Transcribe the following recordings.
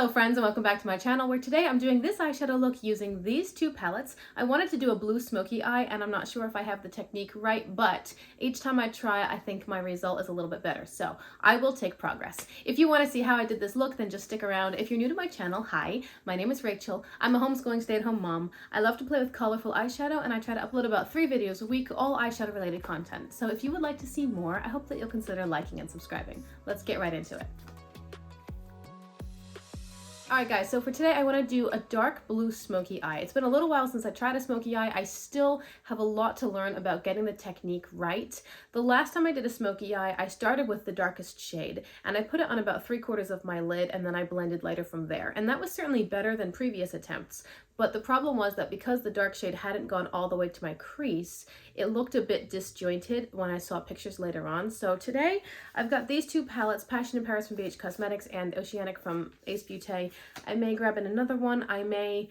Hello friends, and welcome back to my channel, where today I'm doing this eyeshadow look using these two palettes. I wanted to do a blue smoky eye and I'm not sure if I have the technique right, but each time I try I think my result is a little bit better, so I will take progress. If you want to see how I did this look, then just stick around. If you're new to my channel, hi, my name is Rachel. I'm a homeschooling stay-at-home mom. I love to play with colorful eyeshadow and I try to upload about 3 videos a week, all eyeshadow related content. So if you would like to see more, I hope that you'll consider liking and subscribing. Let's get right into it. Alright guys, so for today I want to do a dark blue smoky eye. It's been a little while since I tried a smoky eye. I still have a lot to learn about getting the technique right. The last time I did a smoky eye, I started with the darkest shade and I put it on about 3/4 of my lid and then I blended lighter from there. And that was certainly better than previous attempts. But the problem was that because the dark shade hadn't gone all the way to my crease, it looked a bit disjointed when I saw pictures later on. So today I've got these two palettes, Passion in Paris from BH Cosmetics and Oceanic from Ace Beauté. I may grab in another one, I may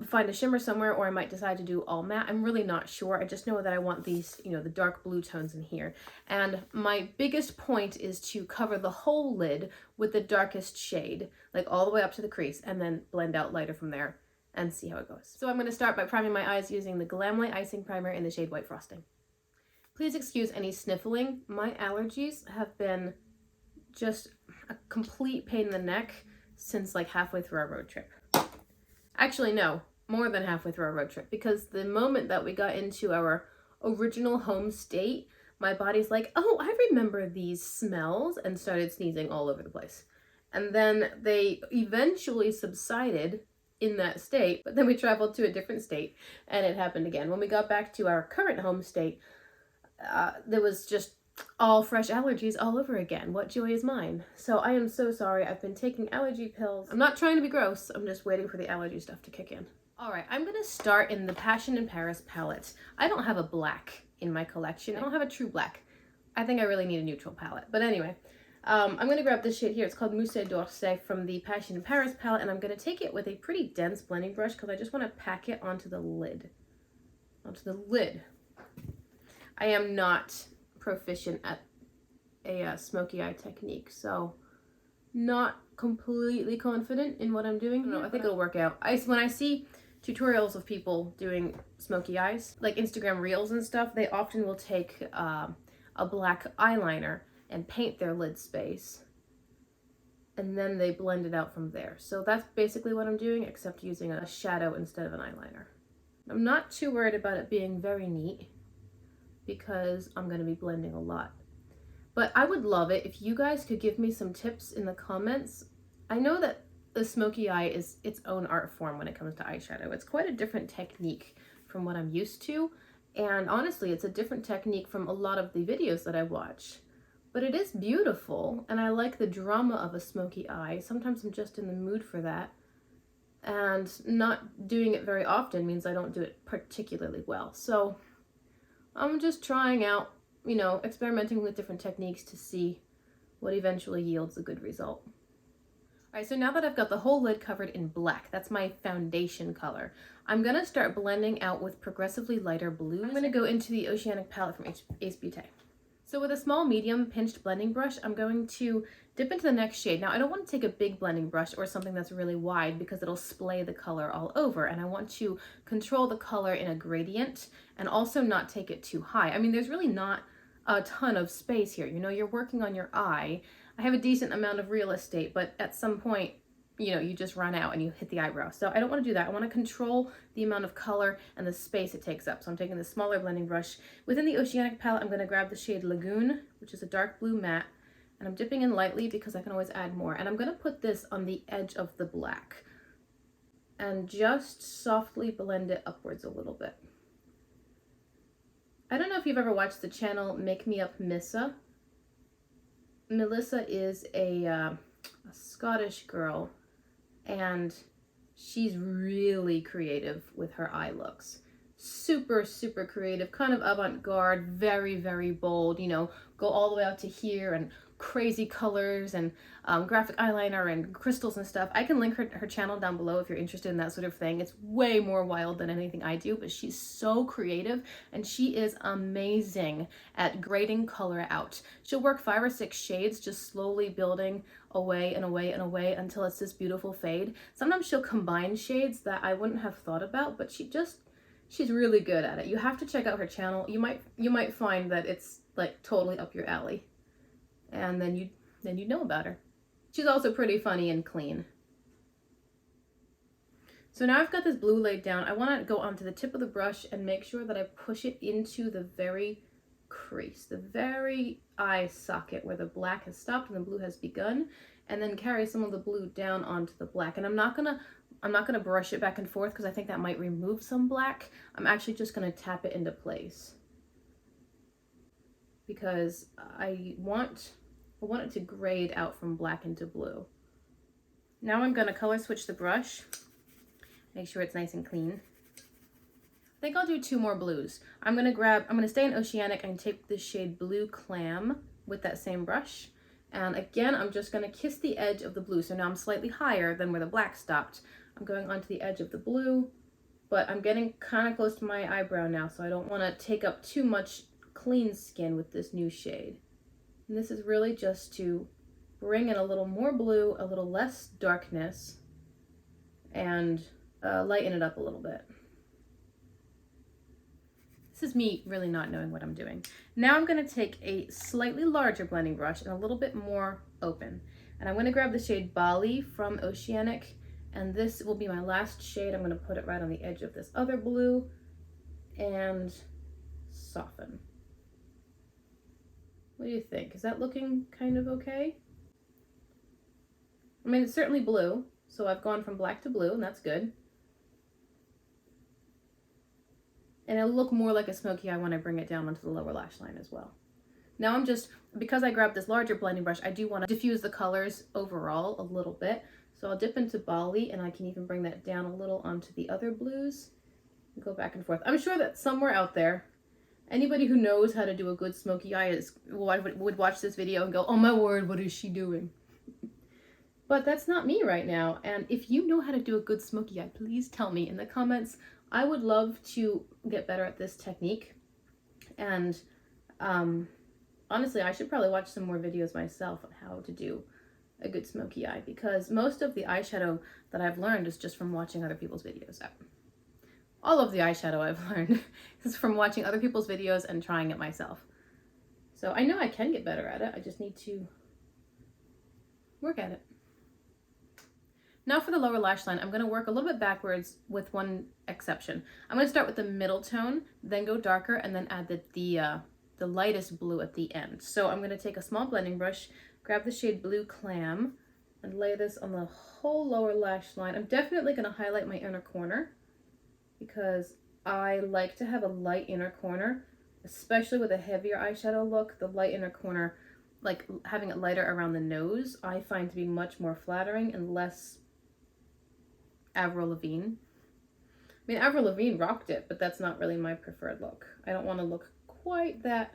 find a shimmer somewhere, or I might decide to do all matte. I'm really not sure. I just know that I want these, the dark blue tones in here. And my biggest point is to cover the whole lid with the darkest shade, like all the way up to the crease, and then blend out lighter from there and see how it goes. So I'm going to start by priming my eyes using the Clam Icing Primer in the shade White Frosting. Please excuse any sniffling. My allergies have been just a complete pain in the neck since like halfway through our road trip. Actually, no, more than halfway through our road trip, because the moment that we got into our original home state, my body's like, oh, I remember these smells, and started sneezing all over the place. And then they eventually subsided in that state, but then we traveled to a different state and it happened again. When we got back to our current home state, there was just all fresh allergies all over again. What joy is mine? So I am so sorry. I've been taking allergy pills. I'm not trying to be gross. I'm just waiting for the allergy stuff to kick in. All right, I'm gonna start in the Passion in Paris palette. I don't have a black in my collection. I don't have a true black. I think I really need a neutral palette. But anyway, I'm going to grab this shade here. It's called Mousse d'Orsay from the Passion in Paris palette, and I'm going to take it with a pretty dense blending brush because I just want to pack it onto the lid. I am not proficient at a smoky eye technique, so not completely confident in what I'm doing. I think it'll work out. When I see tutorials of people doing smoky eyes, like Instagram Reels and stuff, they often will take a black eyeliner and paint their lid space, and then they blend it out from there. So that's basically what I'm doing, except using a shadow instead of an eyeliner. I'm not too worried about it being very neat because I'm going to be blending a lot. But I would love it if you guys could give me some tips in the comments. I know that the smoky eye is its own art form when it comes to eyeshadow. It's quite a different technique from what I'm used to, and honestly it's a different technique from a lot of the videos that I watch. But it is beautiful, and I like the drama of a smoky eye. Sometimes I'm just in the mood for that. And not doing it very often means I don't do it particularly well. So I'm just trying out, experimenting with different techniques to see what eventually yields a good result. All right, so now that I've got the whole lid covered in black, that's my foundation color, I'm gonna start blending out with progressively lighter blues. I'm gonna go into the Oceanic palette from Ace Beauté. So with a small medium pinched blending brush, I'm going to dip into the next shade. Now I don't want to take a big blending brush or something that's really wide because it'll splay the color all over, and I want to control the color in a gradient and also not take it too high. I mean, there's really not a ton of space here. You're working on your eye. I have a decent amount of real estate, but at some point, you just run out and you hit the eyebrow. So I don't want to do that. I want to control the amount of color and the space it takes up. So I'm taking the smaller blending brush. Within the Oceanic palette, I'm going to grab the shade Lagoon, which is a dark blue matte, and I'm dipping in lightly because I can always add more. And I'm going to put this on the edge of the black and just softly blend it upwards a little bit. I don't know if you've ever watched the channel Make Me Up Missa. Melissa is a Scottish girl, and she's really creative with her eye looks. Super, super creative, kind of avant-garde, very, very bold, go all the way out to here and crazy colors and graphic eyeliner and crystals and stuff. I can link her channel down below if you're interested in that sort of thing. It's way more wild than anything I do, but she's so creative and she is amazing at grading color out. She'll work 5 or 6 shades, just slowly building away and away and away until it's this beautiful fade. Sometimes she'll combine shades that I wouldn't have thought about, but she's really good at it. You have to check out her channel. You might find that it's like totally up your alley. And then you know about her. She's also pretty funny and clean. So now I've got this blue laid down. I want to go onto the tip of the brush and make sure that I push it into the very crease, the very eye socket where the black has stopped and the blue has begun, and then carry some of the blue down onto the black. And I'm not gonna brush it back and forth because I think that might remove some black. I'm actually just gonna tap it into place because I want it to grade out from black into blue. Now I'm gonna color switch the brush, make sure it's nice and clean. I think I'll do 2 more blues. I'm gonna stay in Oceanic and take the shade Blue Clam with that same brush. And again, I'm just gonna kiss the edge of the blue. So now I'm slightly higher than where the black stopped. I'm going onto the edge of the blue, but I'm getting kind of close to my eyebrow now, so I don't wanna take up too much clean skin with this new shade. And this is really just to bring in a little more blue, a little less darkness, and lighten it up a little bit. This is me really not knowing what I'm doing. Now I'm going to take a slightly larger blending brush and a little bit more open. And I'm going to grab the shade Bali from Oceanic, and this will be my last shade. I'm going to put it right on the edge of this other blue and soften. What do you think? Is that looking kind of okay? I mean, it's certainly blue, so I've gone from black to blue, and that's good. And it'll look more like a smoky eye when I bring it down onto the lower lash line as well. Now because I grabbed this larger blending brush, I do want to diffuse the colors overall a little bit. So I'll dip into Bali, and I can even bring that down a little onto the other blues and go back and forth. I'm sure that somewhere out there, anybody who knows how to do a good smoky eye would watch this video and go, oh my word, what is she doing? But that's not me right now. And if you know how to do a good smoky eye, please tell me in the comments. I would love to get better at this technique. And honestly, I should probably watch some more videos myself on how to do a good smoky eye, because most of the eyeshadow that I've learned is just from watching other people's videos. All of the eyeshadow I've learned is from watching other people's videos and trying it myself. So I know I can get better at it. I just need to work at it. Now for the lower lash line, I'm going to work a little bit backwards with one exception. I'm going to start with the middle tone, then go darker, and then add the lightest blue at the end. So I'm going to take a small blending brush, grab the shade Blue Clam, and lay this on the whole lower lash line. I'm definitely going to highlight my inner corner because I like to have a light inner corner, especially with a heavier eyeshadow look. The light inner corner, like having it lighter around the nose, I find to be much more flattering and less Avril Lavigne. I mean, Avril Lavigne rocked it, but that's not really my preferred look. I don't want to look quite that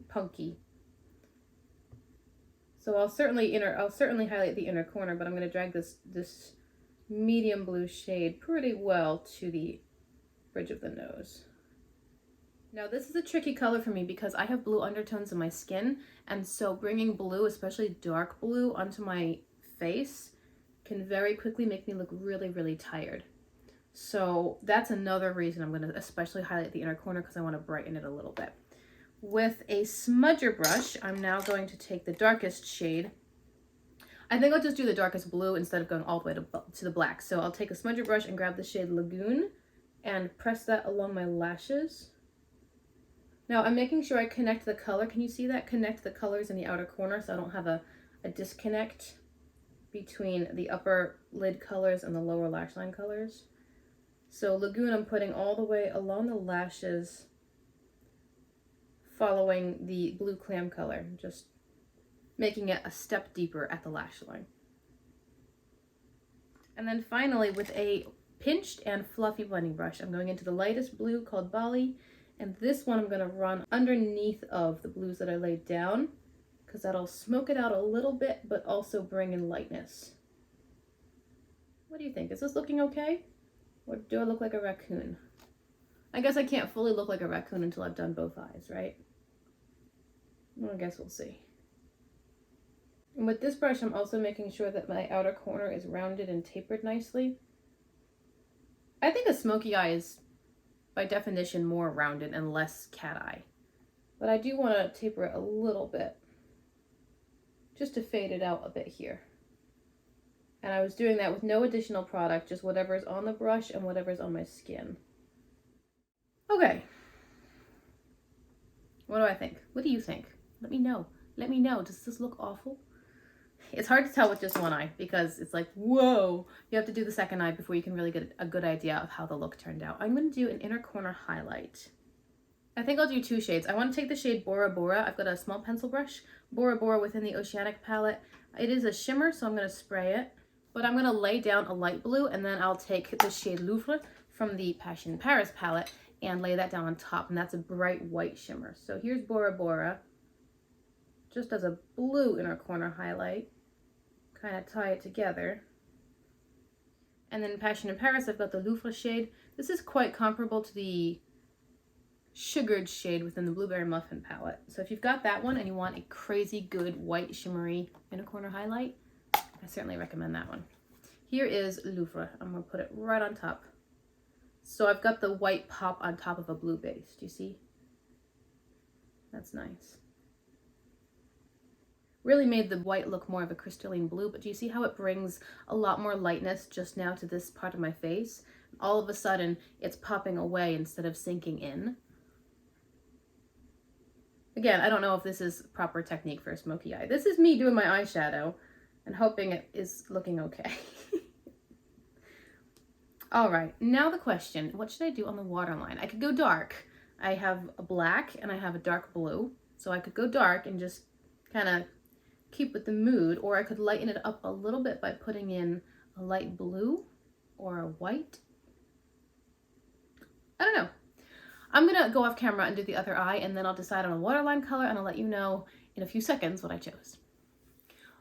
punky. So I'll certainly highlight the inner corner, but I'm going to drag this medium blue shade pretty well to the bridge of the nose. Now this is a tricky color for me because I have blue undertones in my skin, and so bringing blue, especially dark blue, onto my face can very quickly make me look really, really tired. So that's another reason I'm going to especially highlight the inner corner, because I want to brighten it a little bit. With a smudger brush, I'm now going to take the darkest shade. I think I'll just do the darkest blue instead of going all the way to the black. So I'll take a smudger brush and grab the shade Lagoon and press that along my lashes. Now I'm making sure I connect the color. Can you see that? Connect the colors in the outer corner so I don't have a disconnect between the upper lid colors and the lower lash line colors. So Lagoon I'm putting all the way along the lashes, following the Blue Clam color, just making it a step deeper at the lash line. And then finally, with a pinched and fluffy blending brush, I'm going into the lightest blue called Bali, and this one I'm going to run underneath of the blues that I laid down because that'll smoke it out a little bit, but also bring in lightness. What do you think? Is this looking okay? Or do I look like a raccoon? I guess I can't fully look like a raccoon until I've done both eyes, right? Well, I guess we'll see. And with this brush, I'm also making sure that my outer corner is rounded and tapered nicely. I think a smoky eye is, by definition, more rounded and less cat eye. But I do want to taper it a little bit, just to fade it out a bit here. And I was doing that with no additional product, just whatever's on the brush and whatever's on my skin. Okay. What do I think? What do you think? Let me know. Let me know. Does this look awful? It's hard to tell with just one eye because it's like, whoa, you have to do the second eye before you can really get a good idea of how the look turned out. I'm going to do an inner corner highlight. I think I'll do 2 shades. I want to take the shade Bora Bora. I've got a small pencil brush. Bora Bora within the Oceanic palette. It is a shimmer, so I'm going to spray it. But I'm going to lay down a light blue, and then I'll take the shade Louvre from the Passion Paris palette and lay that down on top, and that's a bright white shimmer. So here's Bora Bora, just as a blue inner corner highlight. Kind of tie it together. And then Passion in Paris, I've got the Louvre shade. This is quite comparable to the sugared shade within the Blueberry Muffin palette. So if you've got that one and you want a crazy good white shimmery inner corner highlight, I certainly recommend that one. Here is Louvre. I'm going to put it right on top. So I've got the white pop on top of a blue base. Do you see? That's nice. Really made the white look more of a crystalline blue, but do you see how it brings a lot more lightness just now to this part of my face? All of a sudden, it's popping away instead of sinking in. Again, I don't know if this is proper technique for a smoky eye. This is me doing my eyeshadow and hoping it is looking okay. All right, now the question, what should I do on the waterline? I could go dark. I have a black and I have a dark blue, so I could go dark and just kind of keep with the mood, or I could lighten it up a little bit by putting in a light blue or a white. I don't know. I'm gonna go off camera and do the other eye, and then I'll decide on a waterline color, and I'll let you know in a few seconds what I chose.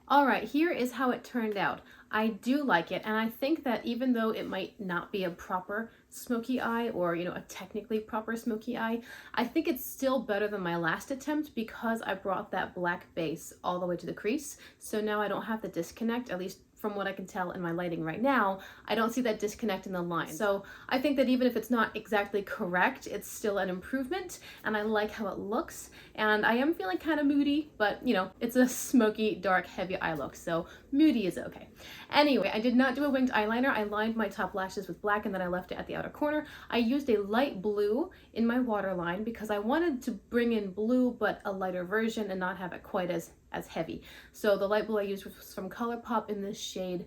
All right, here is how it turned out. I do like it, and I think that even though it might not be a proper smoky eye, or a technically proper smoky eye, I think it's still better than my last attempt because I brought that black base all the way to the crease. So now I don't have the disconnect, at least from what I can tell in my lighting right now. I don't see that disconnect in the line. So I think that even if it's not exactly correct, it's still an improvement, and I like how it looks. And I am feeling kind of moody, but it's a smoky, dark, heavy eye look, so moody is okay. Anyway, I did not do a winged eyeliner. I lined my top lashes with black, and then I left it at the outer corner. I used a light blue in my waterline because I wanted to bring in blue, but a lighter version and not have it quite as heavy. So the light blue I used was from ColourPop in this shade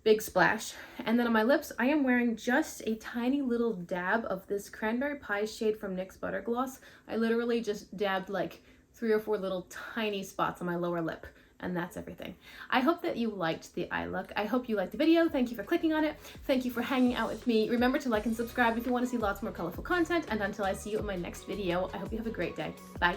Big Splash. And then on my lips, I am wearing just a tiny little dab of this Cranberry Pie shade from NYX Butter Gloss. I literally just dabbed like 3 or 4 little tiny spots on my lower lip, and that's everything. I hope that you liked the eye look. I hope you liked the video. Thank you for clicking on it. Thank you for hanging out with me. Remember to like and subscribe if you want to see lots more colorful content, and until I see you in my next video, I hope you have a great day. Bye.